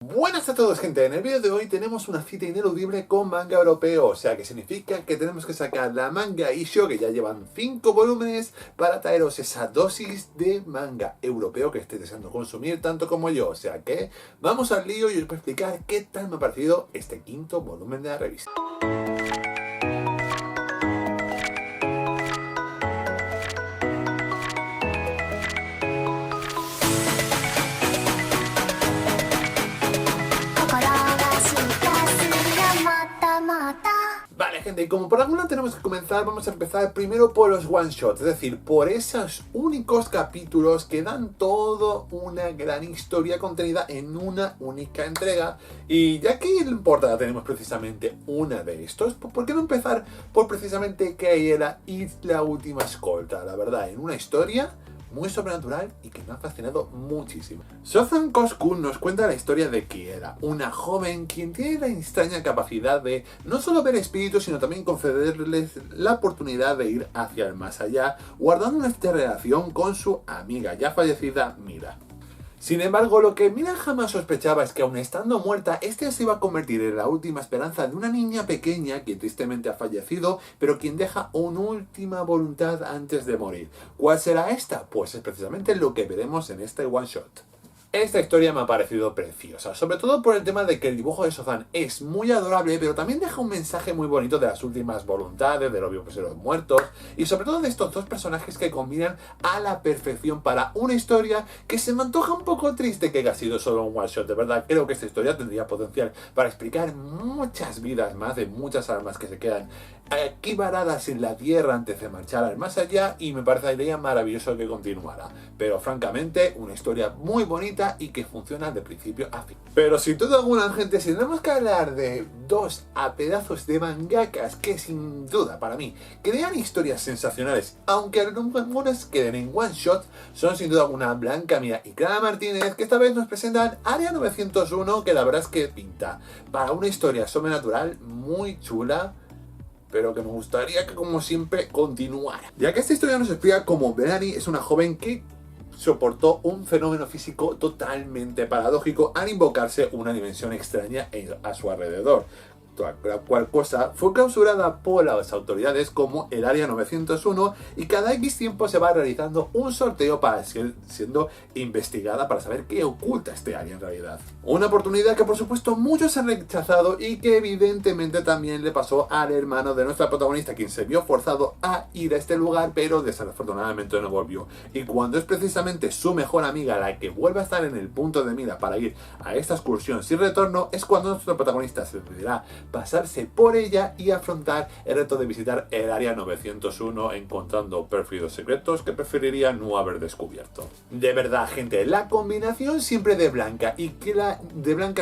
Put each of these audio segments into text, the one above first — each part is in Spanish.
Buenas a todos, gente. En el vídeo de hoy tenemos una cita ineludible con manga europeo, o sea que significa que tenemos que sacar la manga issue, que ya llevan 5 volúmenes, para traeros esa dosis de manga europeo que estéis deseando consumir tanto como yo. O sea que vamos al lío y os voy a explicar qué tal me ha parecido este quinto volumen de la revista. Vale, gente, y como por algún lado tenemos que comenzar, vamos a empezar primero por los one shots, es decir, por esos únicos capítulos que dan toda una gran historia contenida en una única entrega. Y ya que en portada tenemos precisamente una de estos, ¿por qué no empezar por precisamente Keira y la última escolta? La verdad, en una historia muy sobrenatural y que me ha fascinado muchísimo. Sozan Koskun nos cuenta la historia de Keira, una joven quien tiene la extraña capacidad de no solo ver espíritus, sino también concederles la oportunidad de ir hacia el más allá, guardando una relación con su amiga ya fallecida Mira. Sin embargo, lo que Mira jamás sospechaba es que aun estando muerta, este se iba a convertir en la última esperanza de una niña pequeña que tristemente ha fallecido, pero quien deja una última voluntad antes de morir. ¿Cuál será esta? Pues es precisamente lo que veremos en este one shot. Esta historia me ha parecido preciosa, sobre todo por el tema de que el dibujo de Sozan es muy adorable, pero también deja un mensaje muy bonito de las últimas voluntades, de los vivos y los muertos, y sobre todo de estos dos personajes que combinan a la perfección para una historia que se me antoja un poco triste que haya sido solo un one shot. De verdad, creo que esta historia tendría potencial para explicar muchas vidas más de muchas almas que se quedan aquí varadas en la tierra antes de marchar al más allá, y me parecería maravilloso que continuara. Pero francamente, una historia muy bonita y que funciona de principio a fin. Pero sin duda alguna, gente, si tenemos que hablar de dos a pedazos de mangakas que sin duda para mí crean historias sensacionales, aunque algunas queden en one shot, son sin duda alguna Blanca Mira y Clara Martínez, que esta vez nos presentan Área 901, que la verdad es que pinta para una historia sobrenatural muy chula, pero que me gustaría que, como siempre, continuara. Ya que esta historia nos explica cómo Melanie es una joven que soportó un fenómeno físico totalmente paradójico al invocarse una dimensión extraña a su alrededor. La cual cosa fue clausurada por las autoridades como el Área 901, y cada X tiempo se va realizando un sorteo para seguir siendo investigada para saber qué oculta este área en realidad. Una oportunidad que por supuesto muchos han rechazado y que evidentemente también le pasó al hermano de nuestra protagonista, quien se vio forzado a ir a este lugar pero desafortunadamente no volvió. Y cuando es precisamente su mejor amiga la que vuelve a estar en el punto de mira para ir a esta excursión sin retorno, es cuando nuestro protagonista se decidirá pasarse por ella y afrontar el reto de visitar el Área 901, encontrando perfiles secretos que preferiría no haber descubierto. De verdad, gente, la combinación siempre de Blanca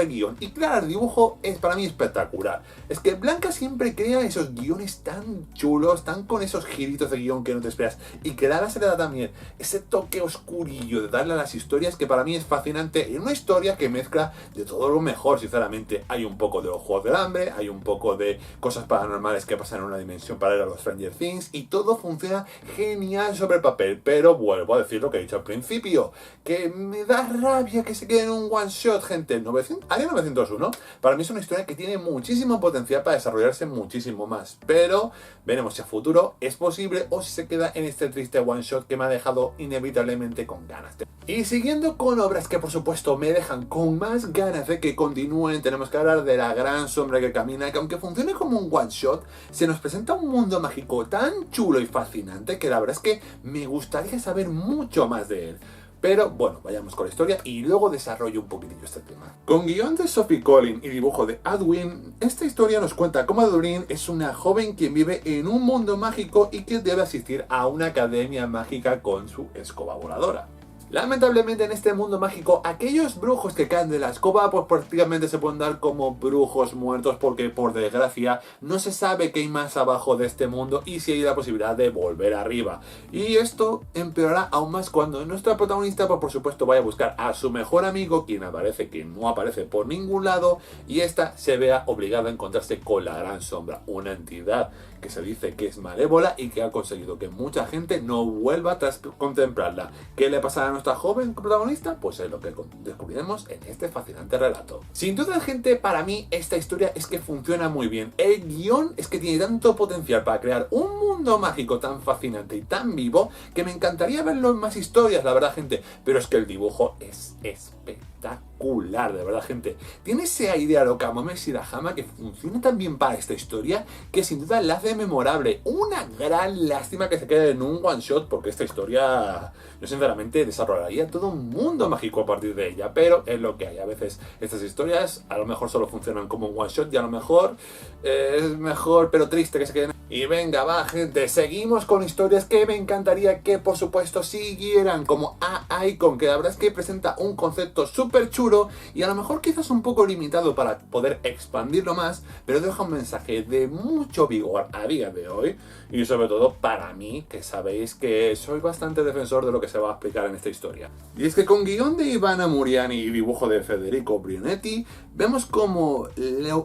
guión y Clara dibujo es para mí espectacular. Es que Blanca siempre crea esos guiones tan chulos, tan con esos giritos de guión que no te esperas, y Clara se le da también ese toque oscurillo de darle a las historias que para mí es fascinante, en una historia que mezcla de todo lo mejor. Sinceramente, hay un poco de los Juegos del Hambre, hay un poco de cosas paranormales que pasan en una dimensión paralela a los Stranger Things, y todo funciona genial sobre el papel. Pero vuelvo a decir lo que he dicho al principio, que me da rabia que se quede en un one shot, gente. Área 901 para mí es una historia que tiene muchísimo potencial para desarrollarse muchísimo más, pero veremos si a futuro es posible o si se queda en este triste one shot que me ha dejado inevitablemente con ganas. Y siguiendo con obras que por supuesto me dejan con más ganas de que continúen, tenemos que hablar de La Gran Sombra que Camina, que aunque funcione como un one shot, se nos presenta un mundo mágico tan chulo y fascinante que la verdad es que me gustaría saber mucho más de él. Pero bueno, vayamos con la historia y luego desarrollo un poquitillo este tema. Con guión de Sophie Collin y dibujo de Adwin, esta historia nos cuenta cómo Adwin es una joven quien vive en un mundo mágico y que debe asistir a una academia mágica con su escoba voladora. Lamentablemente, en este mundo mágico, aquellos brujos que caen de la escoba pues prácticamente se pueden dar como brujos muertos, porque por desgracia no se sabe qué hay más abajo de este mundo y si hay la posibilidad de volver arriba. Y esto empeorará aún más cuando nuestra protagonista pues por supuesto vaya a buscar a su mejor amigo, quien no aparece por ningún lado, y esta se vea obligada a encontrarse con la Gran Sombra, una entidad que se dice que es malévola y que ha conseguido que mucha gente no vuelva tras contemplarla. ¿Qué le pasará a nuestra joven protagonista? Pues es lo que descubriremos en este fascinante relato. Sin duda, gente, para mí esta historia es que funciona muy bien. El guión es que tiene tanto potencial para crear un mundo mágico tan fascinante y tan vivo que me encantaría verlo en más historias, la verdad, gente. Pero es que el dibujo es espectacular, de verdad, gente. Tiene esa idea loca Momo Shirahama que funciona tan bien para esta historia que sin duda la hace memorable. Una gran lástima que se quede en un one shot, porque esta historia yo sinceramente desarrollaría todo un mundo mágico a partir de ella, pero es lo que hay. A veces estas historias a lo mejor solo funcionan como un one shot y a lo mejor es mejor pero triste que se queden. Y venga, va, gente, seguimos con historias que me encantaría que por supuesto siguieran, como A-Icon, que la verdad es que presenta un concepto súper chulo y a lo mejor quizás un poco limitado para poder expandirlo más, pero deja un mensaje de mucho vigor a día de hoy y sobre todo para mí, que sabéis que soy bastante defensor de lo que se va a explicar en esta historia. Y es que con guión de Ivana Muriani y dibujo de Federico Brionetti, vemos como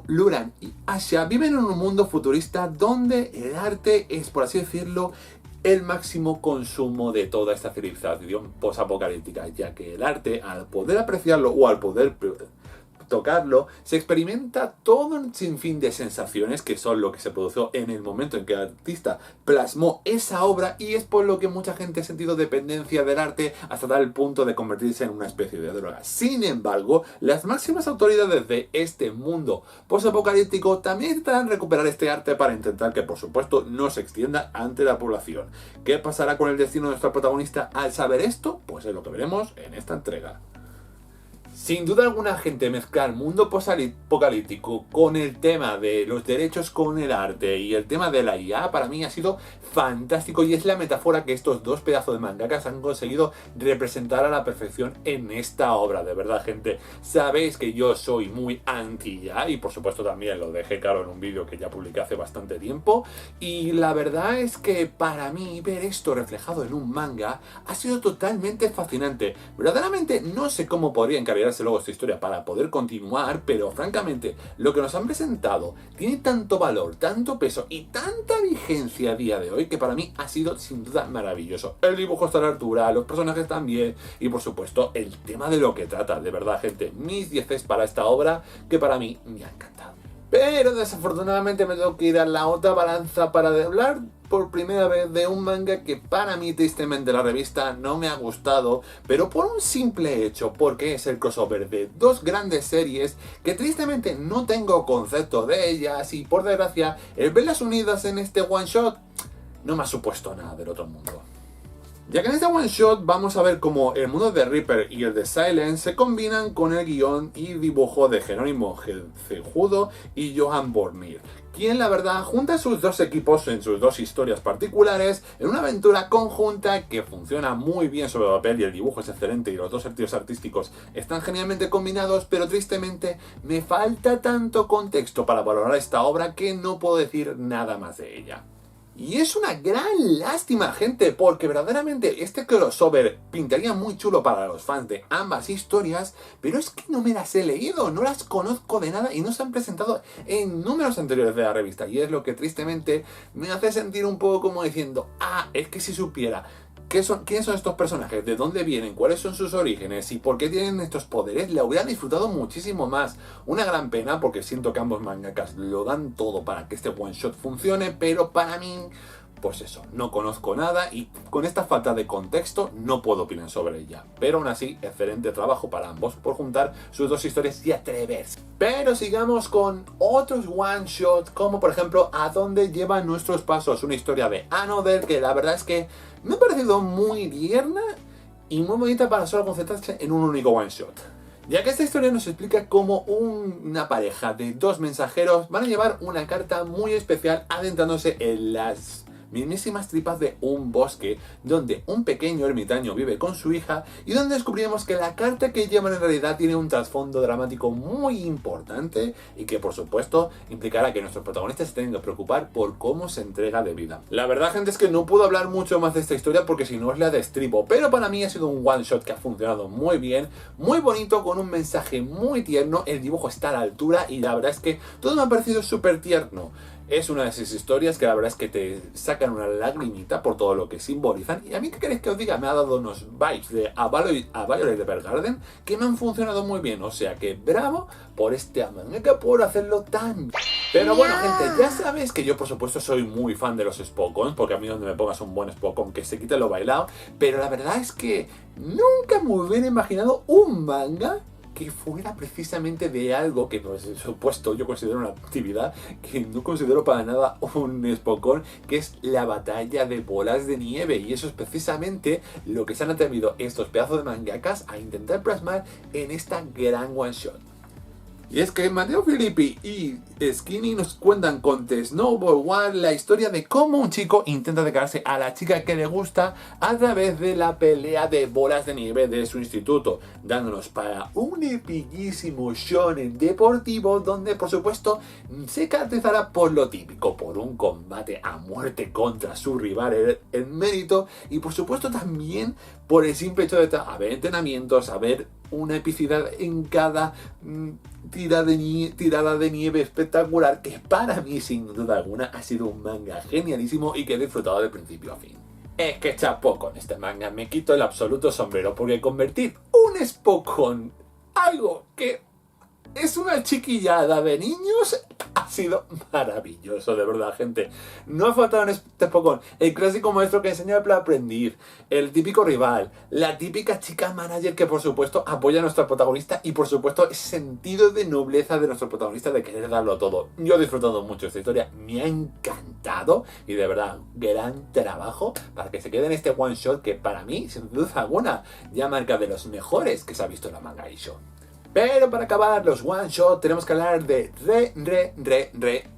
Luran y Asha viven en un mundo futurista donde el arte es, por así decirlo, el máximo consumo de toda esta civilización posapocalíptica, ya que el arte, al poder apreciarlo o al poder tocarlo, se experimenta todo un sinfín de sensaciones que son lo que se produjo en el momento en que el artista plasmó esa obra, y es por lo que mucha gente ha sentido dependencia del arte hasta tal punto de convertirse en una especie de droga. Sin embargo, las máximas autoridades de este mundo posapocalíptico también intentarán recuperar este arte para intentar que, por supuesto, no se extienda ante la población. ¿Qué pasará con el destino de nuestra protagonista al saber esto? Pues es lo que veremos en esta entrega. Sin duda alguna, gente, mezclar el mundo posapocalíptico con el tema de los derechos con el arte y el tema de la IA para mí ha sido fantástico, y es la metáfora que estos dos pedazos de mangakas han conseguido representar a la perfección en esta obra. De verdad, gente, sabéis que yo soy muy anti-IA y por supuesto también lo dejé claro en un vídeo que ya publiqué hace bastante tiempo, y la verdad es que para mí ver esto reflejado en un manga ha sido totalmente fascinante. Verdaderamente no sé cómo podría encargarse luego esta historia para poder continuar, pero francamente lo que nos han presentado tiene tanto valor, tanto peso y tanta vigencia a día de hoy que para mí ha sido sin duda maravilloso. El dibujo está a la altura, los personajes también y por supuesto el tema de lo que trata. De verdad, gente, mis 10 para esta obra que para mí me ha encantado. Pero desafortunadamente me tengo que ir a la otra balanza para hablar por primera vez de un manga que para mí tristemente la revista no me ha gustado, pero por un simple hecho, porque es el crossover de dos grandes series que tristemente no tengo concepto de ellas, y por desgracia el verlas unidas en este one shot no me ha supuesto nada del otro mundo. Ya que en este one shot vamos a ver cómo el mundo de Reaper y el de Silence se combinan con el guión y dibujo de Jerónimo Cejudo y Johan Bornir, quien la verdad junta sus dos equipos en sus dos historias particulares en una aventura conjunta que funciona muy bien sobre el papel, y el dibujo es excelente y los dos estilos artísticos están genialmente combinados, pero tristemente me falta tanto contexto para valorar esta obra que no puedo decir nada más de ella. Y es una gran lástima, gente, porque verdaderamente este crossover pintaría muy chulo para los fans de ambas historias, pero es que no me las he leído, no las conozco de nada y no se han presentado en números anteriores de la revista, y es lo que tristemente me hace sentir un poco como diciendo, es que si supiera ¿quiénes son estos personajes? ¿De dónde vienen? ¿Cuáles son sus orígenes? ¿Y por qué tienen estos poderes? La hubiera disfrutado muchísimo más. Una gran pena, porque siento que ambos mangakas lo dan todo para que este one shot funcione, pero para mí, pues eso, no conozco nada y con esta falta de contexto no puedo opinar sobre ella. Pero aún así, excelente trabajo para ambos por juntar sus dos historias y atreverse. Pero sigamos con otros one shot, como por ejemplo ¿A dónde llevan nuestros pasos? Una historia de Another que la verdad es que me ha parecido muy tierna y muy bonita para solo concentrarse en un único one shot. Ya que esta historia nos explica cómo una pareja de dos mensajeros van a llevar una carta muy especial adentrándose en las mismísimas tripas de un bosque donde un pequeño ermitaño vive con su hija, y donde descubrimos que la carta que llevan en realidad tiene un trasfondo dramático muy importante y que por supuesto implicará que nuestros protagonistas se tengan que preocupar por cómo se entrega de vida. La verdad, gente, es que no puedo hablar mucho más de esta historia porque si no os la destripo, pero para mí ha sido un one shot que ha funcionado muy bien, muy bonito, con un mensaje muy tierno, el dibujo está a la altura y la verdad es que todo me ha parecido súper tierno. Es una de esas historias que la verdad es que te sacan una lagrimita por todo lo que simbolizan. Y a mí, ¿qué queréis que os diga? Me ha dado unos vibes de a Violet Evergarden que me han funcionado muy bien. O sea que bravo por este manga por hacerlo tan bien. Pero bueno, gente, ya sabéis que yo por supuesto soy muy fan de los Spokons, porque a mí donde me pongas un buen Spokon que se quite lo bailado. Pero la verdad es que nunca me hubiera imaginado un manga que fuera precisamente de algo que, por supuesto, yo considero una actividad que no considero para nada un Spokon, que es la batalla de bolas de nieve. Y eso es precisamente lo que se han atrevido estos pedazos de mangakas a intentar plasmar en esta gran one shot. Y es que Matteo Filippi y Skinny nos cuentan con The Snowball One la historia de cómo un chico intenta declararse a la chica que le gusta a través de la pelea de bolas de nieve de su instituto, dándonos para un epiquísimo shonen deportivo donde por supuesto se caracterizará por lo típico, por un combate a muerte contra su rival en mérito y por supuesto también por el simple hecho de haber entrenamientos, haber una epicidad en cada tirada de nieve espectacular que para mí sin duda alguna ha sido un manga genialísimo y que he disfrutado de principio a fin. Es que chapó con este manga, me quito el absoluto sombrero porque convertir un Spokon algo que es una chiquillada de niños ha sido maravilloso, de verdad, gente. No ha faltado en este Spokon el clásico maestro que enseña al aprendiz, el típico rival, la típica chica manager que por supuesto apoya a nuestra protagonista y por supuesto ese sentido de nobleza de nuestro protagonista de querer darlo todo. Yo he disfrutado mucho esta historia, me ha encantado y de verdad, gran trabajo para que se quede en este one shot que para mí, sin duda alguna, ya marca de los mejores que se ha visto en la Manga Isho. Pero para acabar los one shot tenemos que hablar de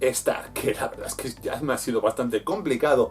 Star, que la verdad es que ya me ha sido bastante complicado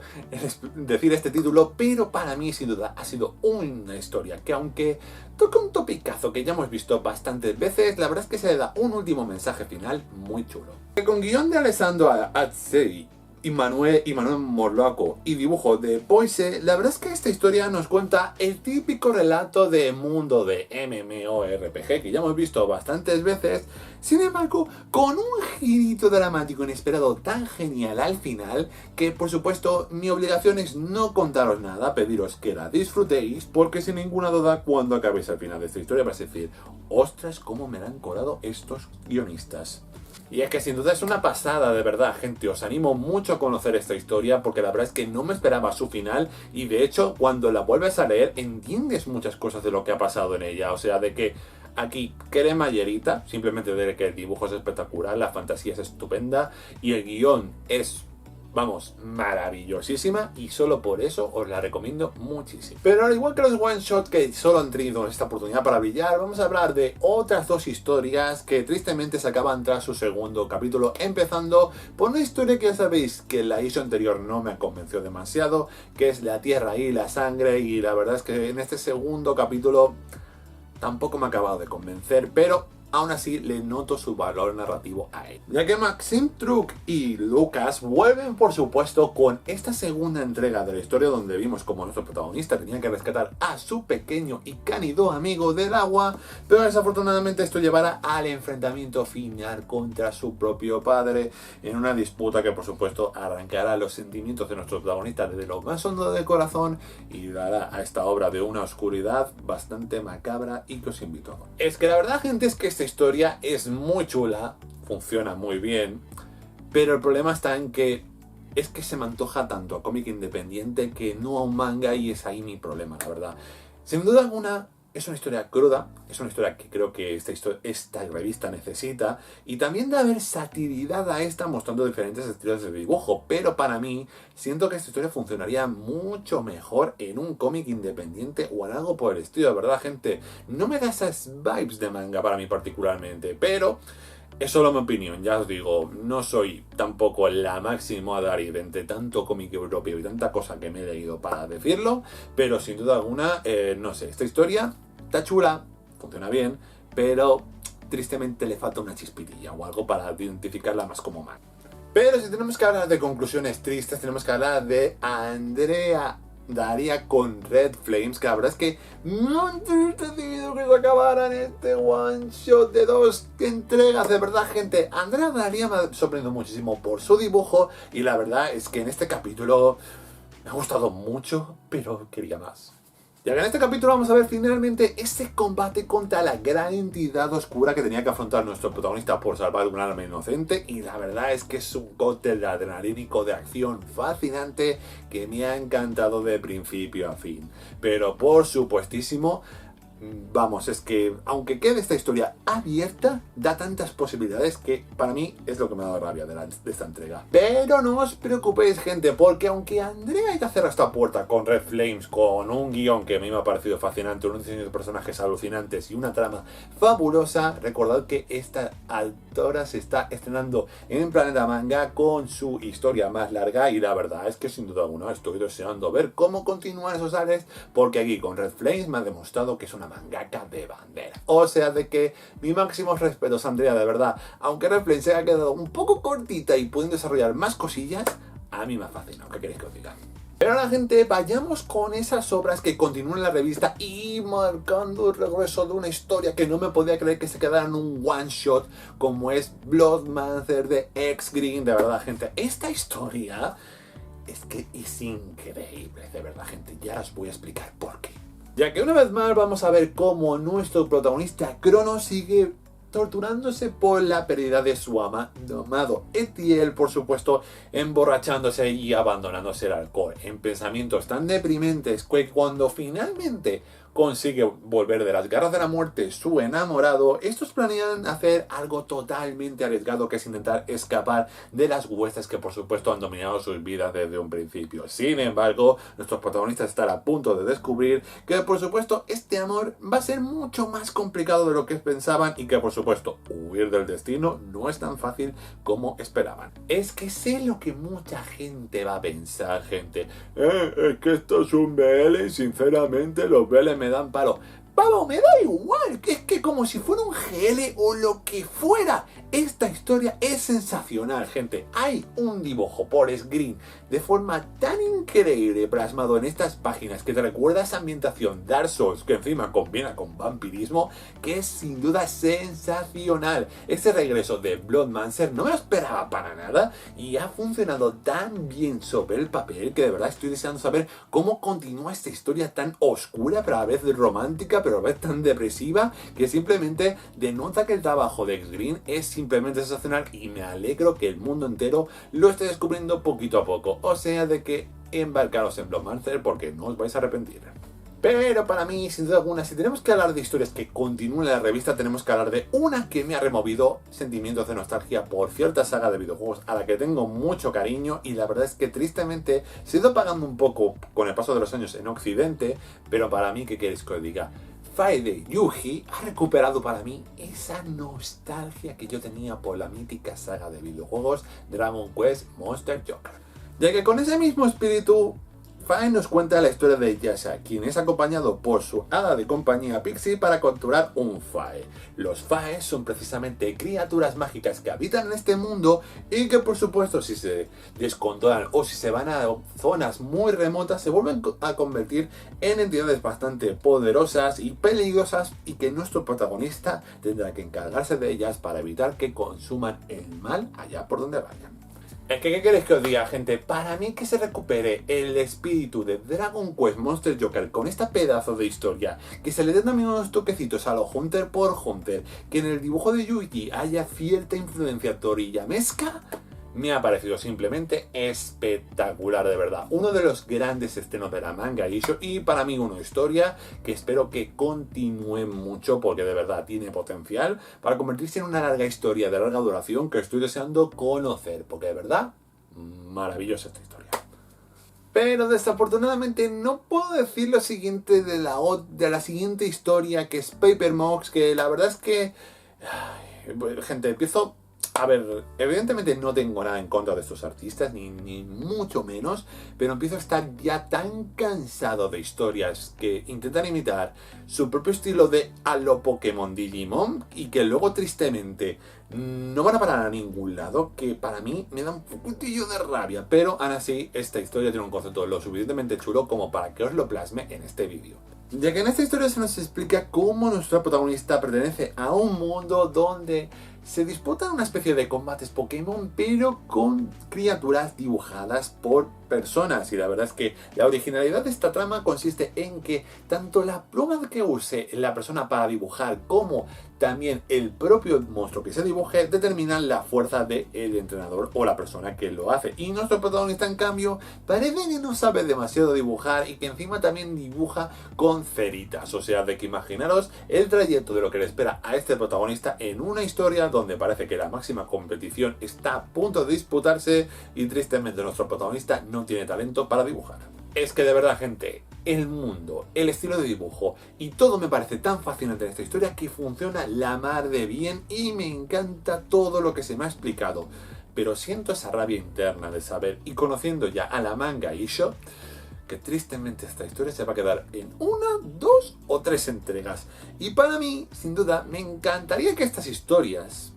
decir este título, pero para mí sin duda ha sido una historia que aunque toca un topicazo que ya hemos visto bastantes veces, la verdad es que se le da un último mensaje final muy chulo. Con guión de Alessandro Azzei y Manuel Morloaco y dibujo de Poise, la verdad es que esta historia nos cuenta el típico relato de mundo de MMORPG que ya hemos visto bastantes veces, sin embargo, con un girito dramático inesperado tan genial al final que, por supuesto, mi obligación es no contaros nada, pediros que la disfrutéis, porque sin ninguna duda, cuando acabéis al final de esta historia vais a decir, ostras, cómo me la han colado estos guionistas. Y es que sin duda es una pasada, de verdad, gente. Os animo mucho a conocer esta historia porque la verdad es que no me esperaba su final y de hecho cuando la vuelves a leer entiendes muchas cosas de lo que ha pasado en ella. O sea, de que aquí cremallerita, simplemente de que el dibujo es espectacular, la fantasía es estupenda y el guión es, vamos, maravillosísima y solo por eso os la recomiendo muchísimo. Pero al igual que los one shot que solo han tenido esta oportunidad para brillar, vamos a hablar de otras dos historias que tristemente se acaban tras su segundo capítulo, empezando por una historia que ya sabéis que la issue anterior no me convenció demasiado, que es La Tierra y la Sangre, y la verdad es que en este segundo capítulo tampoco me ha acabado de convencer, pero aún así le noto su valor narrativo a él. Ya que Maxim Truk y Lucas vuelven por supuesto con esta segunda entrega de la historia donde vimos como nuestro protagonista tenía que rescatar a su pequeño y cánido amigo del agua, pero desafortunadamente esto llevará al enfrentamiento final contra su propio padre en una disputa que por supuesto arrancará los sentimientos de nuestro protagonista desde lo más hondo del corazón y dará a esta obra de una oscuridad bastante macabra y que os invito a ver. Es que la verdad, gente, es que esta historia es muy chula, funciona muy bien, pero el problema está en que es que se me antoja tanto a cómic independiente que no a un manga y es ahí mi problema, la verdad. Sin duda alguna es una historia cruda, es una historia que creo que esta revista necesita y también da versatilidad a esta mostrando diferentes estilos de dibujo, pero para mí siento que esta historia funcionaría mucho mejor en un cómic independiente o en algo por el estilo, de verdad, gente. No me da esas vibes de manga para mí particularmente, pero es solo mi opinión, ya os digo, no soy tampoco la máxima Dari de entre tanto cómic europeo y tanta cosa que me he leído para decirlo, pero sin duda alguna, no sé, esta historia está chula, funciona bien, pero tristemente le falta una chispitilla o algo para identificarla más como manga. Pero si tenemos que hablar de conclusiones tristes, tenemos que hablar de Andrea daría con Red Flames, que la verdad es que no han decidido que se acabaran este one shot de 2 entregas. De verdad, gente, Andrea Daría me ha sorprendido muchísimo por su dibujo y la verdad es que en este capítulo me ha gustado mucho, pero quería más. Ya que en este capítulo vamos a ver finalmente ese combate contra la gran entidad oscura que tenía que afrontar nuestro protagonista por salvar un alma inocente, y la verdad es que es un cóctel adrenalínico de acción fascinante que me ha encantado de principio a fin. Pero por supuestísimo, vamos, es que aunque quede esta historia abierta, da tantas posibilidades que para mí es lo que me ha dado rabia de esta entrega. Pero no os preocupéis, gente, porque aunque Andrea haya cerrado esta puerta con Red Flames, con un guión que a mí me ha parecido fascinante, un diseño de personajes alucinantes y una trama fabulosa, recordad que esta autora se está estrenando en Planeta Manga con su historia más larga y la verdad es que sin duda alguna estoy deseando ver cómo continúan esos ares, porque aquí con Red Flames me ha demostrado que es una mangaka de bandera. O sea, de que mi máximos respetos, Andrea, de verdad. Aunque Red Flames se haya quedado un poco cortita y pueden desarrollar más cosillas, a mí me ha fascinado. ¿Qué queréis que os diga? Pero ahora, gente, vayamos con esas obras que continúan en la revista y marcando el regreso de una historia que no me podía creer que se quedara en un one shot, como es Bloodmancer de X Green. De verdad, gente, esta historia es que es increíble, de verdad, gente. Ya os voy a explicar por qué. Ya que una vez más vamos a ver cómo nuestro protagonista Crono sigue torturándose por la pérdida de su amado Etiel, por supuesto, emborrachándose y abandonándose el alcohol, en pensamientos tan deprimentes que cuando finalmente consigue volver de las garras de la muerte su enamorado, estos planean hacer algo totalmente arriesgado, que es intentar escapar de las huestes que por supuesto han dominado sus vidas desde un principio. Sin embargo, nuestros protagonistas están a punto de descubrir que por supuesto este amor va a ser mucho más complicado de lo que pensaban y que por supuesto huir del destino no es tan fácil como esperaban. Es que sé lo que mucha gente va a pensar, gente. Es que esto es un BL y sinceramente los BL me dan palo. Pavo, me da igual, que es que como si fuera un GL o lo que fuera, esta historia es sensacional, gente. Hay un dibujo por S. Green de forma tan increíble plasmado en estas páginas que te recuerda esa ambientación Dark Souls, que encima combina con vampirismo, que es sin duda sensacional. Ese regreso de Bloodmancer no me lo esperaba para nada y ha funcionado tan bien sobre el papel que de verdad estoy deseando saber cómo continúa esta historia tan oscura pero a la vez romántica, pero a la vez tan depresiva, que simplemente denota que el trabajo de X Green es simplemente sensacional y me alegro que el mundo entero lo esté descubriendo poquito a poco. O sea, de que embarcaros en Bloodmancer porque no os vais a arrepentir. Pero para mí, sin duda alguna, si tenemos que hablar de historias que continúen en la revista, tenemos que hablar de una que me ha removido sentimientos de nostalgia por cierta saga de videojuegos a la que tengo mucho cariño, y la verdad es que tristemente se ha ido apagando un poco con el paso de los años en Occidente, pero para mí, ¿qué queréis que os diga? Fate de Yuji ha recuperado para mí esa nostalgia que yo tenía por la mítica saga de videojuegos Dragon Quest Monster Joker. Ya que con ese mismo espíritu, Fae nos cuenta la historia de Yasha, quien es acompañado por su hada de compañía Pixie para capturar un Fae. Los Fae son precisamente criaturas mágicas que habitan en este mundo y que por supuesto si se descontrolan o si se van a zonas muy remotas se vuelven a convertir en entidades bastante poderosas y peligrosas, y que nuestro protagonista tendrá que encargarse de ellas para evitar que consuman el mal allá por donde vayan. Es que, ¿qué queréis que os diga, gente? Para mí que se recupere el espíritu de Dragon Quest Monster Joker con esta pedazo de historia, que se le den también unos toquecitos a lo Hunter por Hunter, que en el dibujo de Yuji haya cierta influencia toriyamesca, me ha parecido simplemente espectacular, de verdad. Uno de los grandes estrenos de la manga issue y para mí una historia que espero que continúe mucho porque de verdad tiene potencial para convertirse en una larga historia de larga duración que estoy deseando conocer, porque de verdad, maravillosa esta historia. Pero desafortunadamente no puedo decir lo siguiente de la siguiente historia, que es Paper Mox, que la verdad es que... Ay, gente, empiezo A ver, evidentemente no tengo nada en contra de estos artistas, ni mucho menos, pero empiezo a estar ya tan cansado de historias que intentan imitar su propio estilo de a lo Pokémon Digimon y que luego tristemente no van a parar a ningún lado, que para mí me da un poquitillo de rabia, pero aún así esta historia tiene un concepto lo suficientemente chulo como para que os lo plasme en este vídeo. Ya que en esta historia se nos explica cómo nuestro protagonista pertenece a un mundo donde se disputan una especie de combates Pokémon, pero con criaturas dibujadas por personas. Y la verdad es que la originalidad de esta trama consiste en que tanto la pluma que use la persona para dibujar como también el propio monstruo que se dibuje determinan la fuerza del entrenador o la persona que lo hace. Y nuestro protagonista, en cambio, parece que no sabe demasiado dibujar y que encima también dibuja con ceritas. O sea, de que imaginaros el trayecto de lo que le espera a este protagonista en una historia donde parece que la máxima competición está a punto de disputarse y tristemente nuestro protagonista no tiene talento para dibujar. Es que de verdad, gente, el mundo, el estilo de dibujo y todo me parece tan fascinante en esta historia que funciona la mar de bien y me encanta todo lo que se me ha explicado. Pero siento esa rabia interna de saber, y conociendo ya a la manga Isho, que tristemente esta historia se va a quedar en 1, 2 o 3 entregas. Y para mí, sin duda, me encantaría que estas historias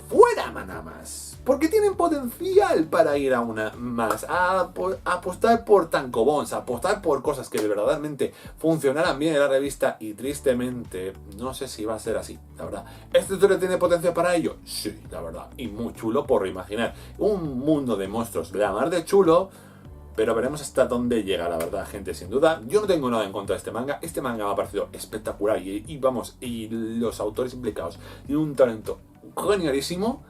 fueran nada más, porque tienen potencial para ir a una más, a apostar por tankobons, a apostar por cosas que verdaderamente funcionaran bien en la revista, y tristemente no sé si va a ser así, la verdad. ¿Esta historia tiene potencial para ello? Sí, la verdad, y muy chulo por imaginar. Un mundo de monstruos de la mar de chulo, pero veremos hasta dónde llega, la verdad, gente, sin duda. Yo no tengo nada en contra de este manga me ha parecido espectacular y vamos, y los autores implicados tienen un talento genialísimo,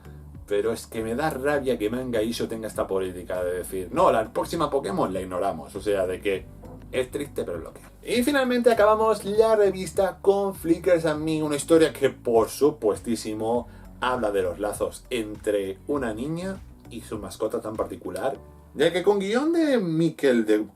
pero es que me da rabia que Manga Isho tenga esta política de decir, no, la próxima Pokémon la ignoramos, o sea, de que es triste, pero es lo que hay. Y finalmente acabamos la revista con Flickers and Me, una historia que por supuestísimo habla de los lazos entre una niña y su mascota tan particular, ya que con guión de Miquel de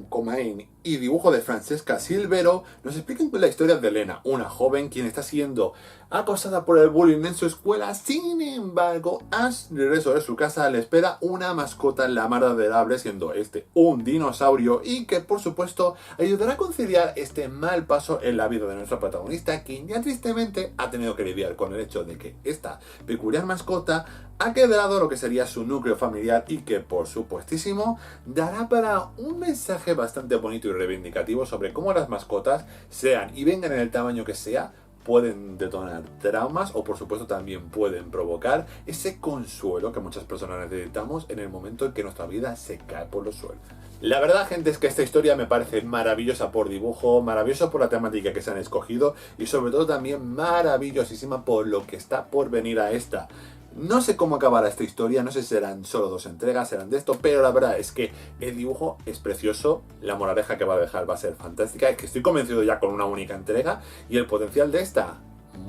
Comain y dibujo de Francesca Silvero nos explican la historia de Elena, una joven quien está siendo acosada por el bullying en su escuela. Sin embargo, al regreso de su casa le espera una mascota la mar adorable, siendo un dinosaurio, y que por supuesto ayudará a conciliar este mal paso en la vida de nuestro protagonista, quien ya tristemente ha tenido que lidiar con el hecho de que esta peculiar mascota ha quebrado lo que sería su núcleo familiar, y que por supuestísimo dará para un mensaje bastante bonito y reivindicativo sobre cómo las mascotas, sean y vengan en el tamaño que sea, pueden detonar traumas o por supuesto también pueden provocar ese consuelo que muchas personas necesitamos en el momento en que nuestra vida se cae por los suelos. La verdad, gente, es que esta historia me parece maravillosa por dibujo, maravillosa por la temática que se han escogido y sobre todo también maravillosísima por lo que está por venir a esta. No sé cómo acabará esta historia, no sé si serán solo 2 entregas, serán de esto, pero la verdad es que el dibujo es precioso, la moraleja que va a dejar va a ser fantástica, es que estoy convencido ya con una única entrega y el potencial de esta,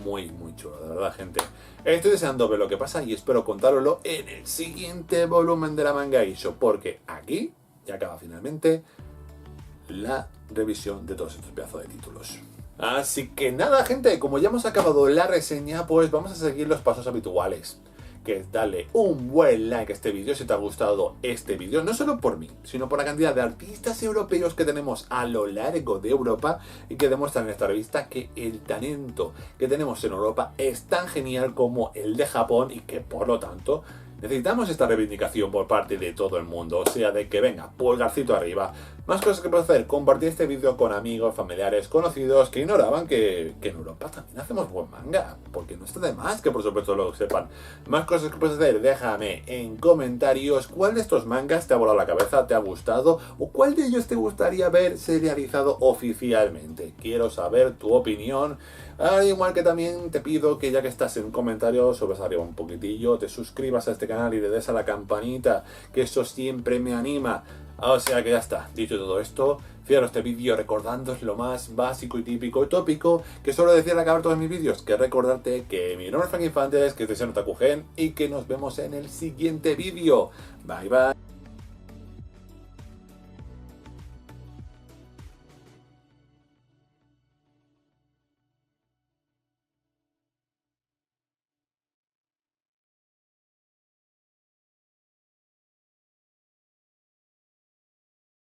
muy chulo, de verdad, gente. Estoy deseando ver lo que pasa y espero contároslo en el siguiente volumen de la Manga Isho, porque aquí ya acaba finalmente la revisión de todos estos pedazos de títulos. Así que nada, gente, como ya hemos acabado la reseña, pues vamos a seguir los pasos habituales, que es darle un buen like a este vídeo si te ha gustado este vídeo, no solo por mí, sino por la cantidad de artistas europeos que tenemos a lo largo de Europa y que demuestran en esta revista que el talento que tenemos en Europa es tan genial como el de Japón, y que por lo tanto necesitamos esta reivindicación por parte de todo el mundo, o sea, de que venga, pulgarcito arriba. Más cosas que puedes hacer: compartir este vídeo con amigos, familiares, conocidos que ignoraban que en Europa también hacemos buen manga, porque no está de más que por supuesto lo sepan. Más cosas que puedes hacer: déjame en comentarios cuál de estos mangas te ha volado la cabeza, te ha gustado, o cuál de ellos te gustaría ver serializado oficialmente. Quiero saber tu opinión. Al igual que también te pido que, ya que estás en comentarios, subes arriba un poquitillo, te suscribas a este canal y le des a la campanita, que eso siempre me anima. O sea que ya está, dicho todo esto, cierro este vídeo recordándoos lo más básico y típico y tópico que suelo decir al acabar todos mis vídeos, que recordarte que mi nombre es Frank Infantes, que estoy en Otaku Gen y que nos vemos en el siguiente vídeo. Bye bye.